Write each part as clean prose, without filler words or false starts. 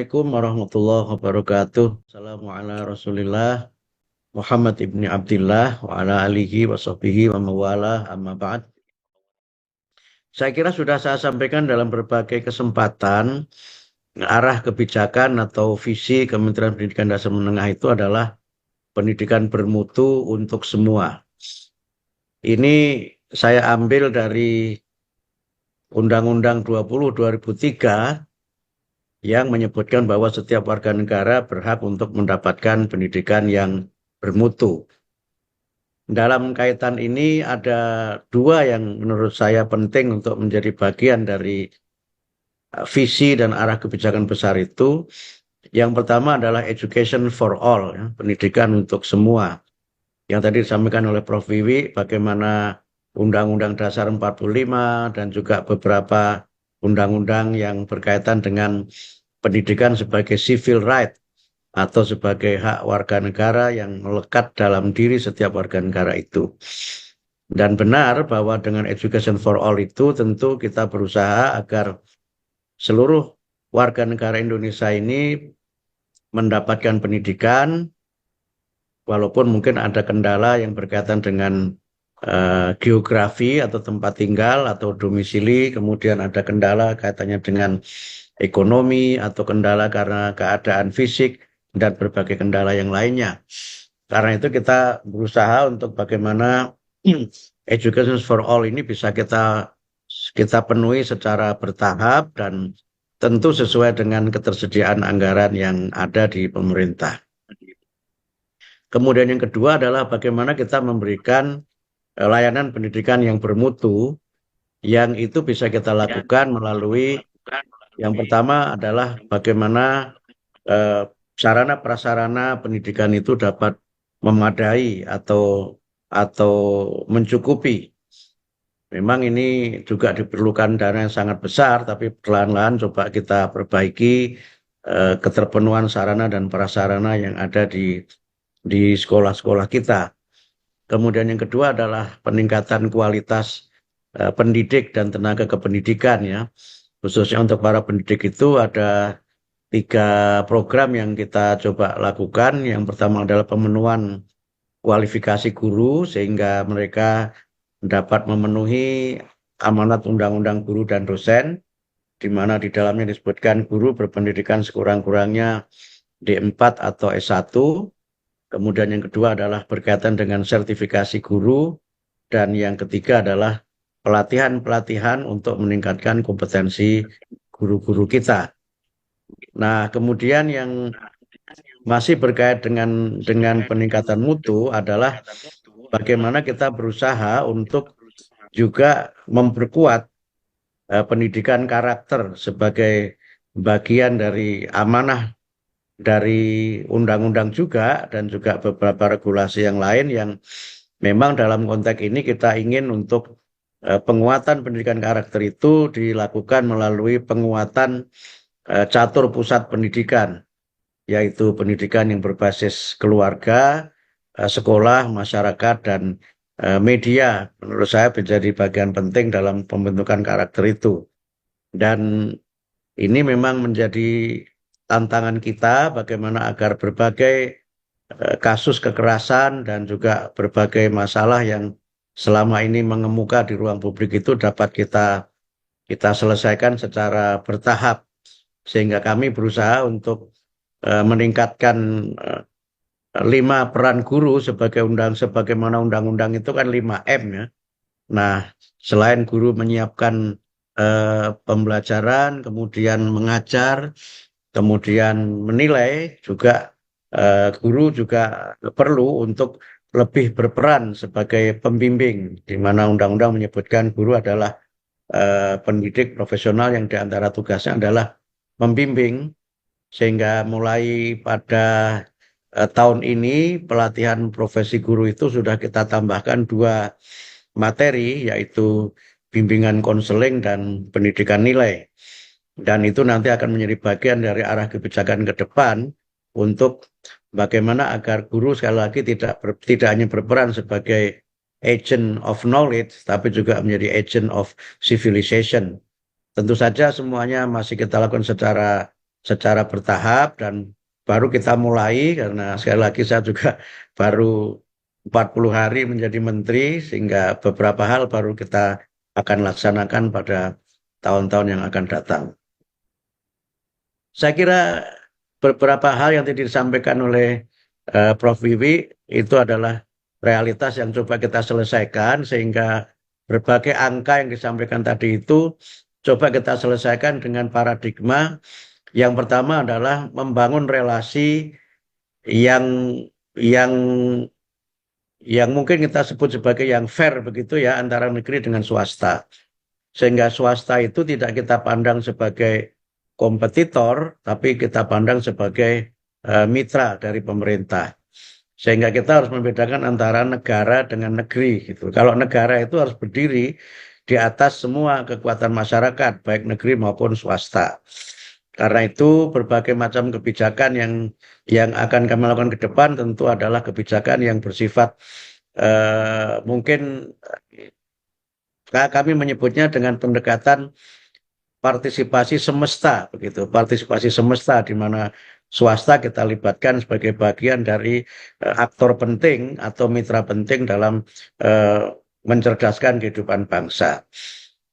Assalamualaikum warahmatullahi wabarakatuh. Assalamualaikum Rasulillah Muhammad ibni Abdillah wa ala alihi wa sahbihi wa mawala amma ba'd. Saya kira sudah saya sampaikan dalam berbagai kesempatan, arah kebijakan atau visi Kementerian Pendidikan Dasar Menengah itu adalah pendidikan bermutu untuk semua. Ini saya ambil dari Undang-Undang 20 2003 yang menyebutkan bahwa setiap warga negara berhak untuk mendapatkan pendidikan yang bermutu. Dalam kaitan ini ada dua yang menurut saya penting untuk menjadi bagian dari visi dan arah kebijakan besar itu. Yang pertama adalah education for all, ya, pendidikan untuk semua. Yang tadi disampaikan oleh Prof. Wiwi, bagaimana Undang-Undang Dasar 45 dan juga beberapa undang-undang yang berkaitan dengan pendidikan sebagai civil right atau sebagai hak warga negara yang melekat dalam diri setiap warga negara itu. Dan benar bahwa dengan education for all itu tentu kita berusaha agar seluruh warga negara Indonesia ini mendapatkan pendidikan, walaupun mungkin ada kendala yang berkaitan dengan geografi atau tempat tinggal atau domisili, kemudian ada kendala kaitannya dengan ekonomi atau kendala karena keadaan fisik dan berbagai kendala yang lainnya. Karena itu kita berusaha untuk bagaimana education for all ini bisa kita penuhi secara bertahap dan tentu sesuai dengan ketersediaan anggaran yang ada di pemerintah. Kemudian yang kedua adalah bagaimana kita memberikan layanan pendidikan yang bermutu, yang itu bisa kita lakukan melalui yang pertama adalah bagaimana sarana prasarana pendidikan itu dapat memadai atau mencukupi. Memang ini juga diperlukan dana yang sangat besar, tapi perlahan-lahan coba kita perbaiki keterpenuhan sarana dan prasarana yang ada di sekolah-sekolah kita. Kemudian yang kedua adalah peningkatan kualitas pendidik dan tenaga kependidikan, ya. Khususnya untuk para pendidik itu ada 3 program yang kita coba lakukan. Yang pertama adalah pemenuhan kualifikasi guru sehingga mereka dapat memenuhi amanat Undang-Undang Guru dan Dosen, di mana di dalamnya disebutkan guru berpendidikan sekurang-kurangnya D4 atau S1. Kemudian yang kedua adalah berkaitan dengan sertifikasi guru, dan yang ketiga adalah pelatihan-pelatihan untuk meningkatkan kompetensi guru-guru kita. Nah, kemudian yang masih berkait dengan peningkatan mutu adalah bagaimana kita berusaha untuk juga memperkuat pendidikan karakter sebagai bagian dari amanah dari undang-undang juga dan juga beberapa regulasi yang lain yang memang dalam konteks ini kita ingin untuk penguatan pendidikan karakter itu dilakukan melalui penguatan catur pusat pendidikan, yaitu pendidikan yang berbasis keluarga, sekolah, masyarakat, dan media. Menurut saya menjadi bagian penting dalam pembentukan karakter itu. Dan ini memang menjadi tantangan kita bagaimana agar berbagai kasus kekerasan dan juga berbagai masalah yang selama ini mengemuka di ruang publik itu dapat kita selesaikan secara bertahap, sehingga kami berusaha untuk meningkatkan 5 peran guru sebagaimana undang-undang itu kan 5M, ya. Nah, selain guru menyiapkan pembelajaran, kemudian mengajar, kemudian menilai, juga guru juga perlu untuk lebih berperan sebagai pembimbing, di mana undang-undang menyebutkan guru adalah pendidik profesional yang diantara tugasnya adalah membimbing, sehingga mulai pada tahun ini pelatihan profesi guru itu sudah kita tambahkan 2 materi, yaitu bimbingan konseling dan pendidikan nilai. Dan itu nanti akan menjadi bagian dari arah kebijakan ke depan untuk bagaimana agar guru sekali lagi tidak hanya berperan sebagai agent of knowledge, tapi juga menjadi agent of civilization. Tentu saja semuanya masih kita lakukan secara secara bertahap dan baru kita mulai karena sekali lagi saya juga baru 40 hari menjadi menteri sehingga beberapa hal baru kita akan laksanakan pada tahun-tahun yang akan datang. Saya kira beberapa hal yang tadi disampaikan oleh Prof. Wiwi itu adalah realitas yang coba kita selesaikan sehingga berbagai angka yang disampaikan tadi itu coba kita selesaikan dengan paradigma. Yang pertama adalah membangun relasi yang yang yang mungkin kita sebut sebagai yang fair begitu ya antara negeri dengan swasta. Sehingga swasta itu tidak kita pandang sebagai kompetitor, tapi kita pandang sebagai mitra dari pemerintah. Sehingga kita harus membedakan antara negara dengan negeri gitu. Kalau negara itu harus berdiri di atas semua kekuatan masyarakat, baik negeri maupun swasta. Karena itu berbagai macam kebijakan yang akan kami lakukan ke depan tentu adalah kebijakan yang bersifat mungkin kami menyebutnya dengan pendekatan partisipasi semesta begitu, partisipasi semesta di mana swasta kita libatkan sebagai bagian dari aktor penting atau mitra penting dalam mencerdaskan kehidupan bangsa.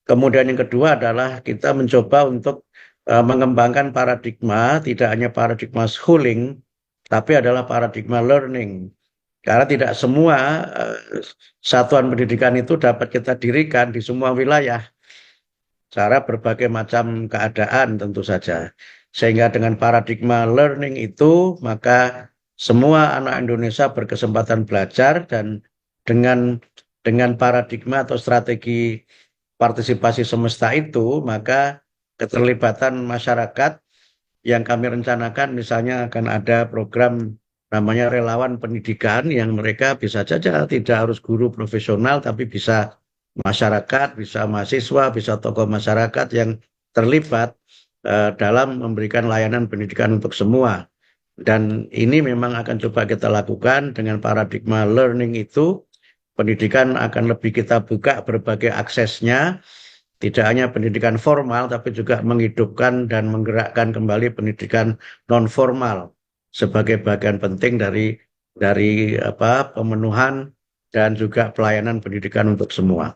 Kemudian yang kedua adalah kita mencoba untuk mengembangkan paradigma, tidak hanya paradigma schooling, tapi adalah paradigma learning. Karena tidak semua satuan pendidikan itu dapat kita dirikan di semua wilayah. Cara berbagai macam keadaan tentu saja. Sehingga dengan paradigma learning itu, maka semua anak Indonesia berkesempatan belajar dan dengan paradigma atau strategi partisipasi semesta itu, maka keterlibatan masyarakat yang kami rencanakan misalnya akan ada program namanya relawan pendidikan yang mereka bisa saja tidak harus guru profesional tapi bisa masyarakat, bisa mahasiswa, bisa tokoh masyarakat yang terlibat dalam memberikan layanan pendidikan untuk semua. Dan ini memang akan coba kita lakukan dengan paradigma learning itu. Pendidikan akan lebih kita buka berbagai aksesnya, tidak hanya pendidikan formal, tapi juga menghidupkan dan menggerakkan kembali pendidikan non-formal sebagai bagian penting dari pemenuhan dan juga pelayanan pendidikan untuk semua.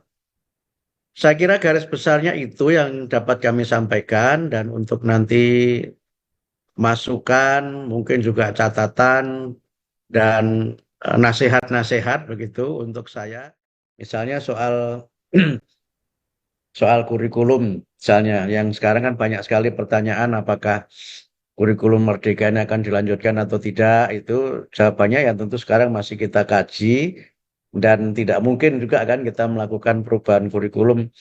Saya kira garis besarnya itu yang dapat kami sampaikan dan untuk nanti masukan, mungkin juga catatan dan nasihat-nasihat begitu untuk saya. Misalnya soal soal kurikulum, misalnya yang sekarang kan banyak sekali pertanyaan apakah kurikulum Merdeka ini akan dilanjutkan atau tidak, itu jawabannya yang tentu sekarang masih kita kaji dan tidak mungkin juga kan kita melakukan perubahan kurikulum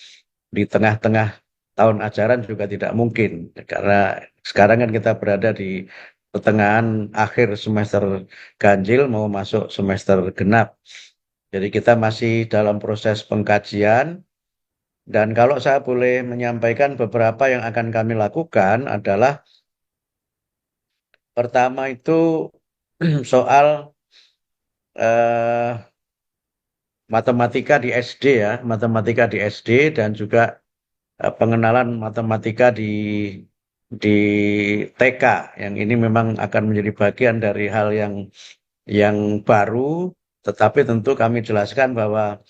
di tengah-tengah tahun ajaran juga tidak mungkin karena sekarang kan kita berada di pertengahan akhir semester ganjil mau masuk semester genap. Jadi kita masih dalam proses pengkajian dan kalau saya boleh menyampaikan beberapa yang akan kami lakukan adalah pertama itu soal eh, matematika di SD ya, matematika di SD dan juga pengenalan matematika di TK yang ini memang akan menjadi bagian dari hal yang baru, tetapi tentu kami jelaskan bahwa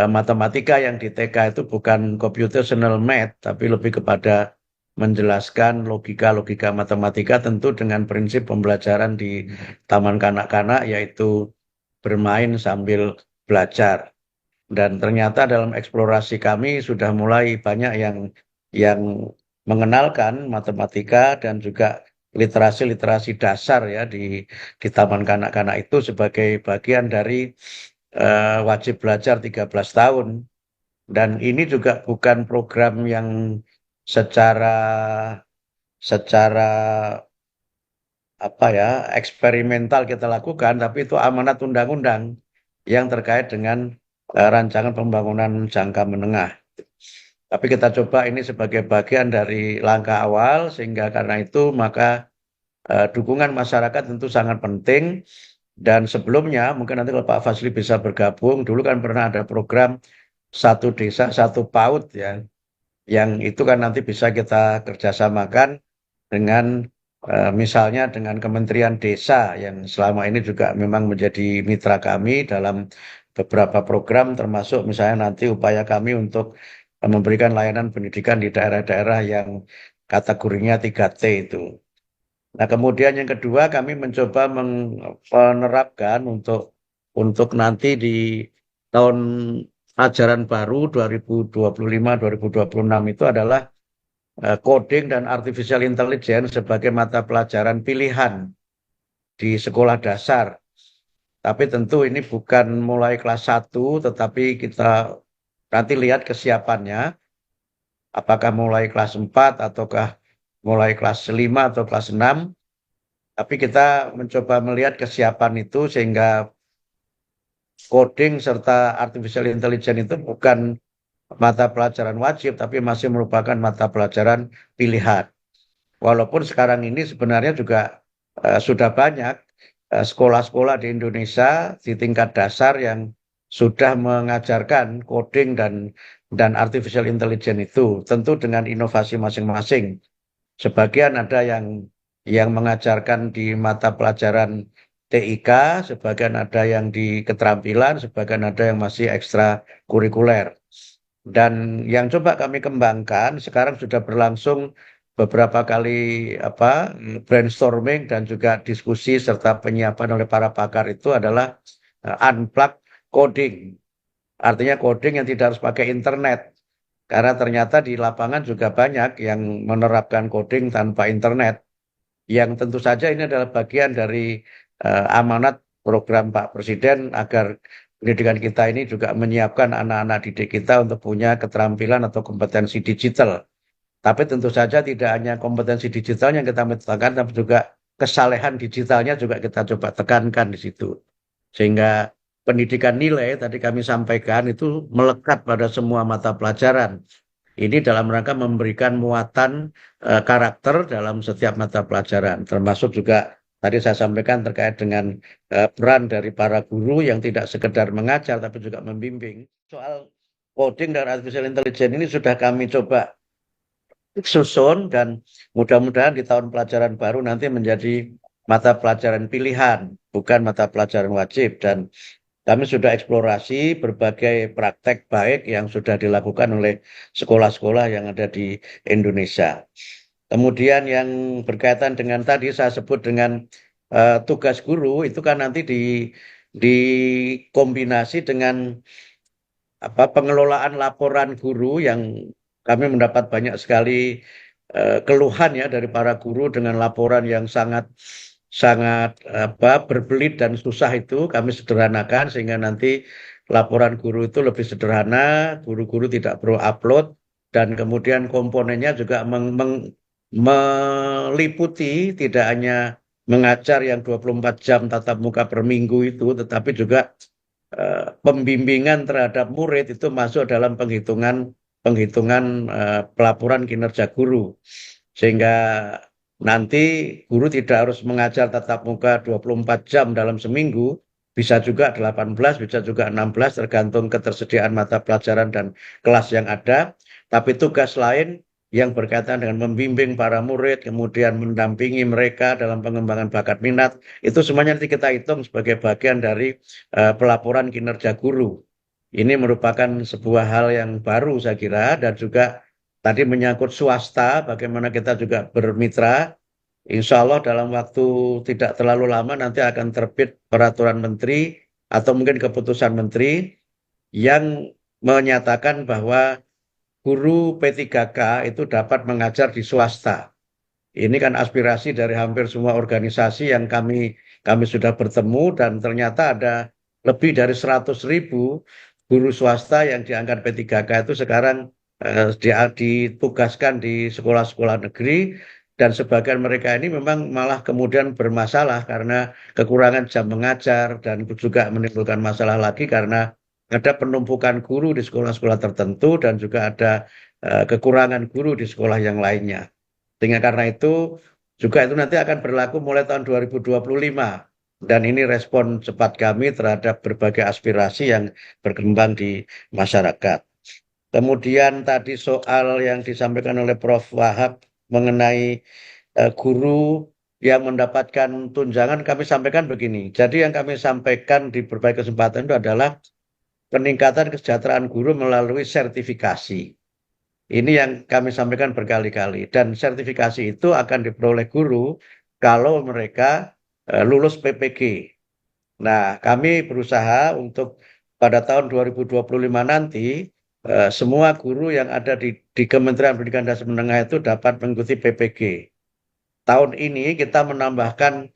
matematika yang di TK itu bukan computational math, tapi lebih kepada menjelaskan logika-logika matematika tentu dengan prinsip pembelajaran di taman kanak-kanak yaitu bermain sambil belajar. Dan ternyata dalam eksplorasi kami sudah mulai banyak yang mengenalkan matematika dan juga literasi-literasi dasar ya di taman kanak-kanak itu sebagai bagian dari wajib belajar 13 tahun. Dan ini juga bukan program yang secara secara apa ya eksperimental kita lakukan, tapi itu amanat undang-undang yang terkait dengan rancangan pembangunan jangka menengah. Tapi kita coba ini sebagai bagian dari langkah awal, sehingga karena itu maka dukungan masyarakat tentu sangat penting. Dan sebelumnya, mungkin nanti kalau Pak Fazli bisa bergabung, dulu kan pernah ada program satu desa, satu PAUD ya, yang itu kan nanti bisa kita kerjasamakan dengan misalnya dengan Kementerian Desa yang selama ini juga memang menjadi mitra kami dalam beberapa program, termasuk misalnya nanti upaya kami untuk memberikan layanan pendidikan di daerah-daerah yang kategorinya 3T itu. Nah, kemudian yang kedua kami mencoba menerapkan untuk nanti di tahun ajaran baru 2025-2026 itu adalah coding dan artificial intelligence sebagai mata pelajaran pilihan di sekolah dasar. Tapi tentu ini bukan mulai kelas 1, tetapi kita nanti lihat kesiapannya, apakah mulai kelas 4 ataukah mulai kelas 5 atau kelas 6. Tapi kita mencoba melihat kesiapan itu sehingga coding serta artificial intelligence itu bukan mata pelajaran wajib, tapi masih merupakan mata pelajaran pilihan. Walaupun sekarang ini sebenarnya juga sudah banyak sekolah-sekolah di Indonesia di tingkat dasar yang sudah mengajarkan coding dan artificial intelligence itu, tentu dengan inovasi masing-masing. Sebagian ada yang mengajarkan di mata pelajaran TIK, sebagian ada yang di keterampilan, sebagian ada yang masih ekstra kurikuler. Dan yang coba kami kembangkan sekarang sudah berlangsung beberapa kali brainstorming dan juga diskusi serta penyiapan oleh para pakar itu adalah unplugged coding. Artinya coding yang tidak harus pakai internet. Karena ternyata di lapangan juga banyak yang menerapkan coding tanpa internet. Yang tentu saja ini adalah bagian dari amanat program Pak Presiden agar pendidikan kita ini juga menyiapkan anak-anak didik kita untuk punya keterampilan atau kompetensi digital. Tapi tentu saja tidak hanya kompetensi digital yang kita tekankan, tapi juga kesalehan digitalnya juga kita coba tekankan di situ. Sehingga pendidikan nilai tadi kami sampaikan itu melekat pada semua mata pelajaran. Ini dalam rangka memberikan muatan karakter dalam setiap mata pelajaran, termasuk juga tadi saya sampaikan terkait dengan peran dari para guru yang tidak sekedar mengajar tapi juga membimbing. Soal coding dan artificial intelligence ini sudah kami coba susun dan mudah-mudahan di tahun pelajaran baru nanti menjadi mata pelajaran pilihan, bukan mata pelajaran wajib. Dan kami sudah eksplorasi berbagai praktek baik yang sudah dilakukan oleh sekolah-sekolah yang ada di Indonesia. Kemudian yang berkaitan dengan tadi saya sebut dengan tugas guru itu kan nanti dikombinasi dengan pengelolaan laporan guru yang kami mendapat banyak sekali keluhan ya dari para guru dengan laporan yang sangat berbelit dan susah itu kami sederhanakan sehingga nanti laporan guru itu lebih sederhana, guru-guru tidak perlu upload dan kemudian komponennya juga meliputi tidak hanya mengajar yang 24 jam tatap muka per minggu itu, tetapi juga pembimbingan terhadap murid itu masuk dalam penghitungan pelaporan kinerja guru. Sehingga nanti guru tidak harus mengajar tatap muka 24 jam dalam seminggu, bisa juga 18, bisa juga 16, tergantung ketersediaan mata pelajaran dan kelas yang ada. Tapi tugas lain yang berkaitan dengan membimbing para murid, kemudian mendampingi mereka dalam pengembangan bakat minat, itu semuanya nanti kita hitung sebagai bagian dari pelaporan kinerja guru. Ini merupakan sebuah hal yang baru saya kira dan juga tadi menyangkut swasta, bagaimana kita juga bermitra. Insya Allah dalam waktu tidak terlalu lama nanti akan terbit peraturan menteri atau mungkin keputusan menteri yang menyatakan bahwa guru P3K itu dapat mengajar di swasta. Ini kan aspirasi dari hampir semua organisasi yang kami sudah bertemu dan ternyata ada lebih dari 100.000 guru swasta yang diangkat P3K itu sekarang ditugaskan di sekolah-sekolah negeri dan sebagian mereka ini memang malah kemudian bermasalah karena kekurangan jam mengajar dan juga menimbulkan masalah lagi karena ada penumpukan guru di sekolah-sekolah tertentu dan juga ada kekurangan guru di sekolah yang lainnya. Sehingga karena itu juga itu nanti akan berlaku mulai tahun 2025. Dan ini respon cepat kami terhadap berbagai aspirasi yang berkembang di masyarakat. Kemudian tadi soal yang disampaikan oleh Prof. Wahab mengenai guru yang mendapatkan tunjangan kami sampaikan begini. Jadi yang kami sampaikan di berbagai kesempatan itu adalah peningkatan kesejahteraan guru melalui sertifikasi. Ini yang kami sampaikan berkali-kali. Dan sertifikasi itu akan diperoleh guru kalau mereka lulus PPG. Nah, kami berusaha untuk pada tahun 2025 nanti semua guru yang ada di Kementerian Pendidikan dan Menengah itu dapat mengikuti PPG. Tahun ini kita menambahkan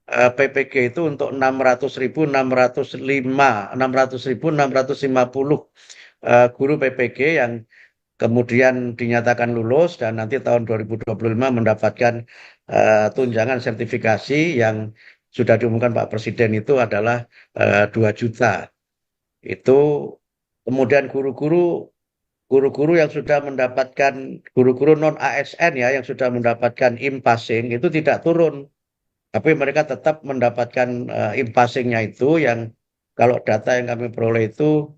PPG itu untuk 600.650 guru PPG yang kemudian dinyatakan lulus dan nanti tahun 2025 mendapatkan tunjangan sertifikasi yang sudah diumumkan Pak Presiden itu adalah 2 juta. Itu kemudian guru-guru yang sudah mendapatkan guru-guru non ASN ya yang sudah mendapatkan impasing itu tidak turun, tapi mereka tetap mendapatkan impasingnya itu yang kalau data yang kami peroleh itu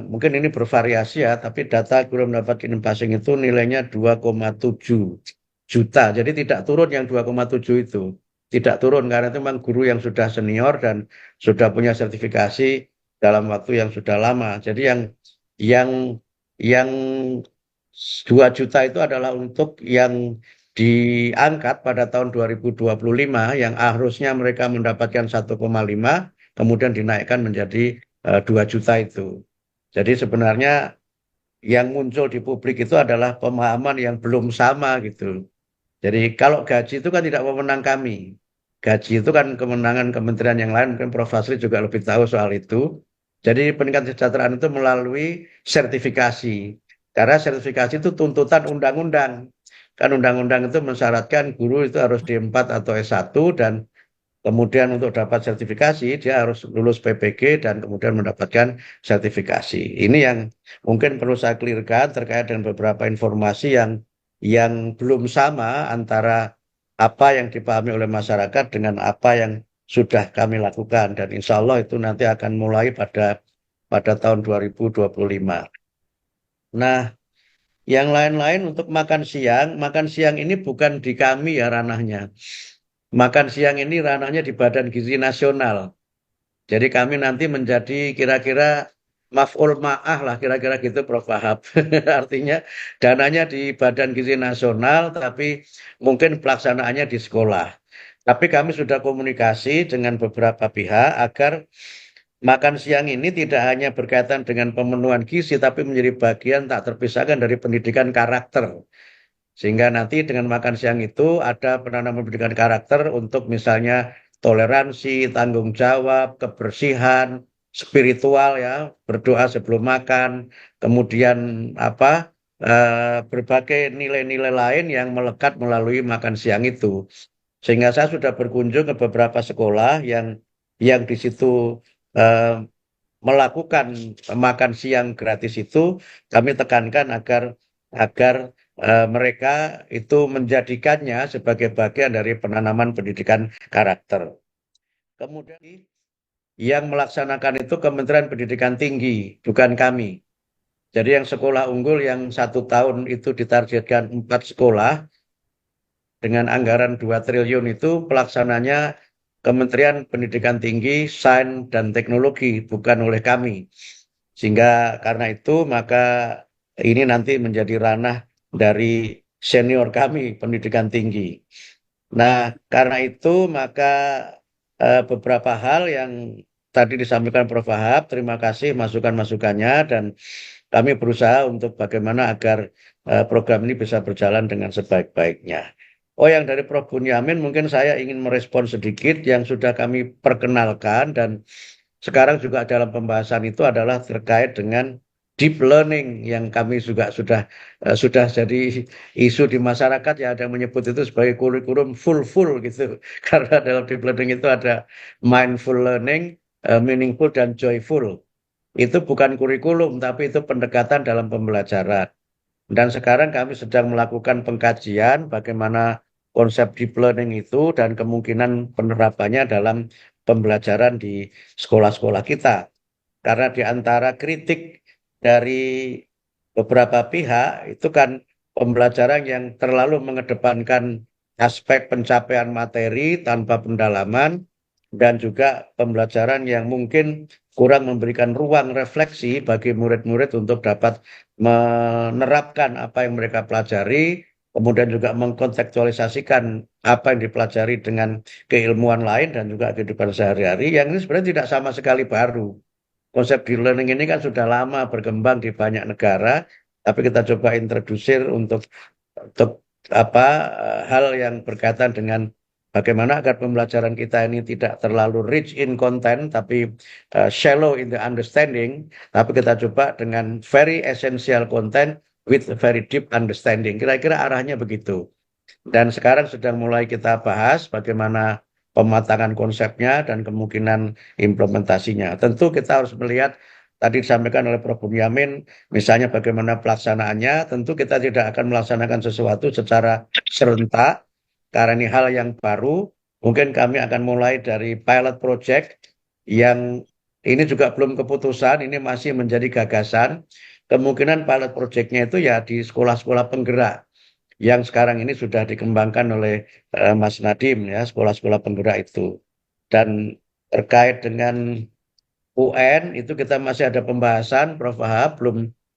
mungkin ini bervariasi ya, tapi data guru mendapatkan impasing itu nilainya 2,7 juta. Jadi tidak turun yang 2,7 itu. Tidak turun karena itu memang guru yang sudah senior dan sudah punya sertifikasi dalam waktu yang sudah lama. Jadi yang yang 2 juta itu adalah untuk yang diangkat pada tahun 2025 yang harusnya mereka mendapatkan 1,5 kemudian dinaikkan menjadi 2 juta itu. Jadi sebenarnya yang muncul di publik itu adalah pemahaman yang belum sama gitu. Jadi kalau gaji itu kan tidak wewenang kami. Gaji itu kan kemenangan kementerian yang lain, mungkin Prof. Hasri juga lebih tahu soal itu. Jadi peningkatan kesejahteraan itu melalui sertifikasi. Karena sertifikasi itu tuntutan undang-undang. Kan undang-undang itu mensyaratkan guru itu harus D4 atau S1 dan kemudian untuk dapat sertifikasi dia harus lulus PPG dan kemudian mendapatkan sertifikasi. Ini yang mungkin perlu saya clearkan terkait dengan beberapa informasi yang belum sama antara apa yang dipahami oleh masyarakat dengan apa yang sudah kami lakukan dan insya Allah itu nanti akan mulai pada tahun 2025. Nah, yang lain-lain untuk makan siang ini bukan di kami ya ranahnya. Makan siang ini ranahnya di Badan Gizi Nasional. Jadi kami nanti menjadi kira-kira maf'ul ma'ah lah kira-kira gitu Prof. Wahab. Artinya dananya di Badan Gizi Nasional tapi mungkin pelaksanaannya di sekolah. Tapi kami sudah komunikasi dengan beberapa pihak agar makan siang ini tidak hanya berkaitan dengan pemenuhan gizi tapi menjadi bagian tak terpisahkan dari pendidikan karakter. Sehingga nanti dengan makan siang itu ada penanaman pendidikan karakter untuk misalnya toleransi, tanggung jawab, kebersihan, spiritual ya, berdoa sebelum makan, kemudian apa berbagai nilai-nilai lain yang melekat melalui makan siang itu. Sehingga saya sudah berkunjung ke beberapa sekolah yang di situ eh, melakukan makan siang gratis itu, kami tekankan agar mereka itu menjadikannya sebagai bagian dari penanaman pendidikan karakter. Kemudian yang melaksanakan itu Kementerian Pendidikan Tinggi, bukan kami. Jadi yang sekolah unggul yang 1 tahun itu ditargetkan 4 sekolah dengan anggaran 2 triliun itu pelaksananya Kementerian Pendidikan Tinggi, Sains dan Teknologi, bukan oleh kami. Sehingga karena itu maka ini nanti menjadi ranah dari senior kami pendidikan tinggi. Nah, karena itu maka beberapa hal yang tadi disampaikan Prof. Wahab, terima kasih masukan-masukannya dan kami berusaha untuk bagaimana agar program ini bisa berjalan dengan sebaik-baiknya. Oh, yang dari Prof. Bunyamin mungkin saya ingin merespon sedikit yang sudah kami perkenalkan dan sekarang juga dalam pembahasan itu adalah terkait dengan deep learning yang kami juga sudah jadi isu di masyarakat ya ada yang menyebut itu sebagai kurikulum full gitu karena dalam deep learning itu ada mindful learning, meaningful dan joyful. Itu bukan kurikulum tapi itu pendekatan dalam pembelajaran. Dan sekarang kami sedang melakukan pengkajian bagaimana konsep deep learning itu dan kemungkinan penerapannya dalam pembelajaran di sekolah-sekolah kita. Karena di antara kritik dari beberapa pihak itu kan pembelajaran yang terlalu mengedepankan aspek pencapaian materi tanpa pendalaman, dan juga pembelajaran yang mungkin kurang memberikan ruang refleksi bagi murid-murid untuk dapat menerapkan apa yang mereka pelajari, kemudian juga mengkontekstualisasikan apa yang dipelajari dengan keilmuan lain dan juga kehidupan sehari-hari, yang ini sebenarnya tidak sama sekali baru. Konsep e-learning ini kan sudah lama berkembang di banyak negara, tapi kita coba introdusir untuk hal yang berkaitan dengan bagaimana agar pembelajaran kita ini tidak terlalu rich in content, tapi shallow in the understanding, tapi kita coba dengan very essential content with very deep understanding. Kira-kira arahnya begitu. Dan sekarang sedang mulai kita bahas bagaimana pematangan konsepnya dan kemungkinan implementasinya. Tentu kita harus melihat, tadi disampaikan oleh Prof. Bunyamin, misalnya bagaimana pelaksanaannya, tentu kita tidak akan melaksanakan sesuatu secara serentak, karena ini hal yang baru. Mungkin kami akan mulai dari pilot project yang ini juga belum keputusan, ini masih menjadi gagasan. Kemungkinan pilot projectnya itu ya di sekolah-sekolah penggerak yang sekarang ini sudah dikembangkan oleh Mas Nadiem, ya, sekolah-sekolah penggerak itu. Dan terkait dengan UN itu kita masih ada pembahasan, Prof. Wahab,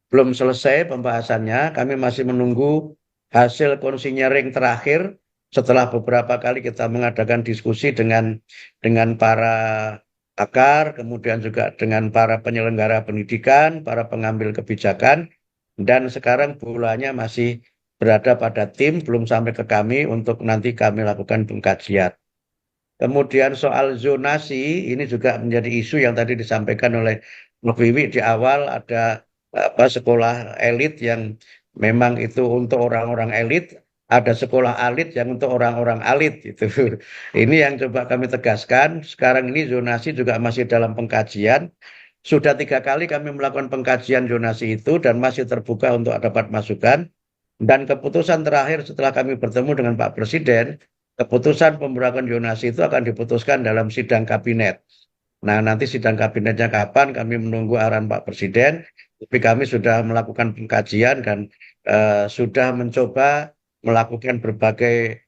belum selesai pembahasannya. Kami masih menunggu hasil konsinyering terakhir setelah beberapa kali kita mengadakan diskusi dengan para pakar, kemudian juga dengan para penyelenggara pendidikan, para pengambil kebijakan, dan sekarang bolanya masih berada pada tim, belum sampai ke kami untuk nanti kami lakukan pengkajian. Kemudian soal zonasi, ini juga menjadi isu yang tadi disampaikan oleh Prof. Wiwi di awal, ada sekolah elit yang memang itu untuk orang-orang elit, ada sekolah elit yang untuk orang-orang elit itu. Ini yang coba kami tegaskan. Sekarang ini zonasi juga masih dalam pengkajian. Sudah 3 kali kami melakukan pengkajian zonasi itu dan masih terbuka untuk dapat masukan. Dan keputusan terakhir setelah kami bertemu dengan Pak Presiden, keputusan pemberlakuan zonasi itu akan diputuskan dalam sidang kabinet. Nah, nanti sidang kabinetnya kapan, kami menunggu arahan Pak Presiden, tapi kami sudah melakukan pengkajian dan sudah mencoba melakukan berbagai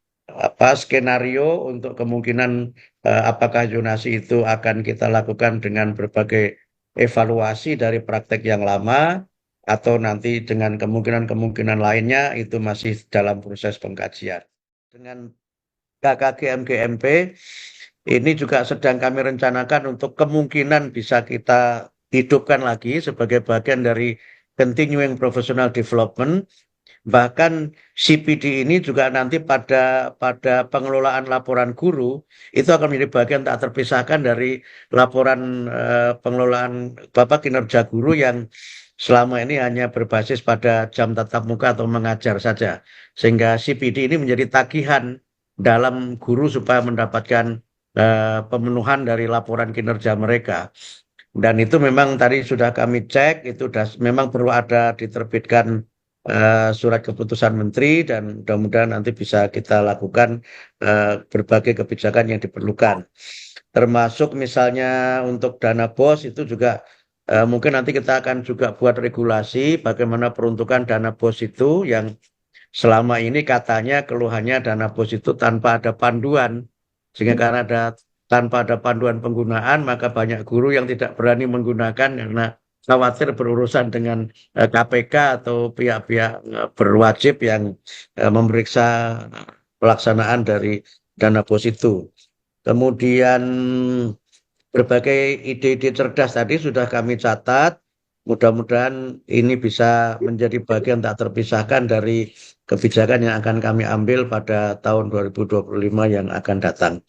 skenario untuk kemungkinan apakah zonasi itu akan kita lakukan dengan berbagai evaluasi dari praktek yang lama, atau nanti dengan kemungkinan-kemungkinan lainnya itu masih dalam proses pengkajian. Dengan KKG MGMP ini juga sedang kami rencanakan untuk kemungkinan bisa kita hidupkan lagi sebagai bagian dari continuing professional development. Bahkan CPD ini juga nanti pada pengelolaan laporan guru itu akan menjadi bagian tak terpisahkan dari laporan pengelolaan kinerja guru yang selama ini hanya berbasis pada jam tatap muka atau mengajar saja. Sehingga CPD ini menjadi tagihan dalam guru supaya mendapatkan pemenuhan dari laporan kinerja mereka. Dan itu memang tadi sudah kami cek, itu memang perlu ada diterbitkan surat keputusan menteri, dan mudah-mudahan nanti bisa kita lakukan berbagai kebijakan yang diperlukan. Termasuk misalnya untuk dana BOS itu juga mungkin nanti kita akan juga buat regulasi bagaimana peruntukan dana BOS itu, yang selama ini katanya keluhannya dana BOS itu tanpa ada panduan, sehingga karena tanpa ada panduan penggunaan, maka banyak guru yang tidak berani menggunakan karena khawatir berurusan dengan KPK atau pihak-pihak berwajib yang memeriksa pelaksanaan dari dana BOS itu. Kemudian berbagai ide-ide cerdas tadi sudah kami catat. Mudah-mudahan ini bisa menjadi bagian tak terpisahkan dari kebijakan yang akan kami ambil pada tahun 2025 yang akan datang.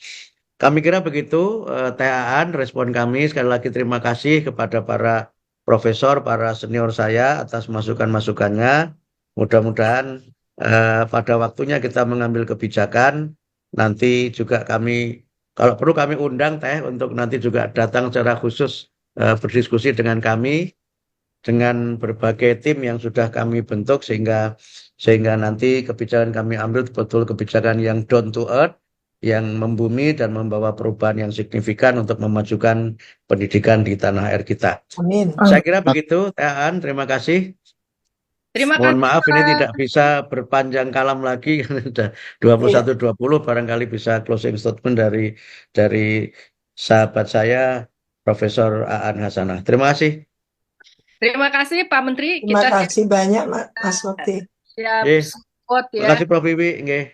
Kami kira begitu, Teh Aan, respon kami. Sekali lagi terima kasih kepada para profesor, para senior saya atas masukan-masukannya. Mudah-mudahan pada waktunya kita mengambil kebijakan. Nanti juga kami, kalau perlu kami undang Teh untuk nanti juga datang secara khusus berdiskusi dengan kami, dengan berbagai tim yang sudah kami bentuk, sehingga nanti kebijakan kami ambil betul kebijakan yang down to earth, yang membumi dan membawa perubahan yang signifikan untuk memajukan pendidikan di tanah air kita. Amin. Saya kira begitu, Teh Aan, terima kasih. Terima Mohon kasih maaf ini tidak Pak. bisa berpanjang kalam lagi karena sudah Iya, 21.20 barangkali bisa closing statement dari sahabat saya Profesor Aan Hasanah. Terima kasih. Terima kasih Pak Menteri. terima Kita kasih banyak Mas Wati. siap Eh, support terima ya. kasih Prof. Wiwi. Nggih.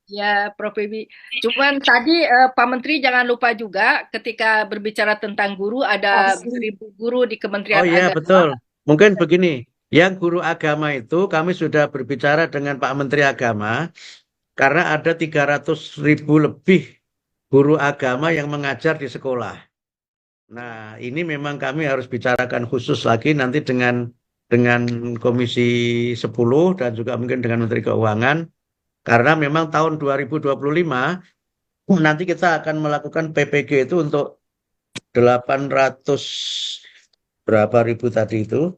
Ya, Prof. Bibi. Cuman tadi Pak Menteri jangan lupa juga ketika berbicara tentang guru ada Asli. 1.000 guru di Oh Kementerian iya Agama. betul. Mungkin begini, yang guru agama itu kami sudah berbicara dengan Pak Menteri Agama karena ada 300.000 lebih guru agama yang mengajar di sekolah. Nah, ini memang kami harus bicarakan khusus lagi nanti dengan Komisi 10 dan juga mungkin dengan Menteri Keuangan karena memang tahun 2025 nanti kita akan melakukan PPG itu untuk 800 berapa ribu tadi itu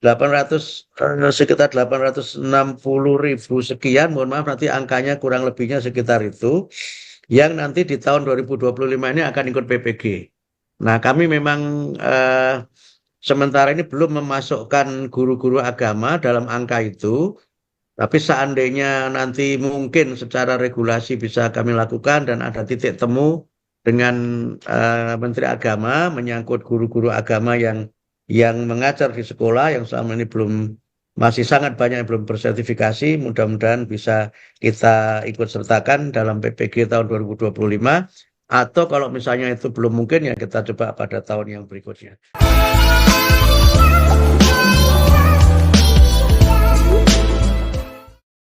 800 sekitar 860.000 sekian, mohon maaf nanti angkanya kurang lebihnya sekitar itu yang nanti di tahun 2025 ini akan ikut PPG. Nah, kami memang sementara ini belum memasukkan guru-guru agama dalam angka itu, tapi seandainya nanti mungkin secara regulasi bisa kami lakukan dan ada titik temu dengan Menteri Agama menyangkut guru-guru agama yang mengajar di sekolah yang selama ini masih sangat banyak yang belum bersertifikasi, mudah-mudahan bisa kita ikut sertakan dalam PPG tahun 2025 atau kalau misalnya itu belum mungkin ya kita coba pada tahun yang berikutnya.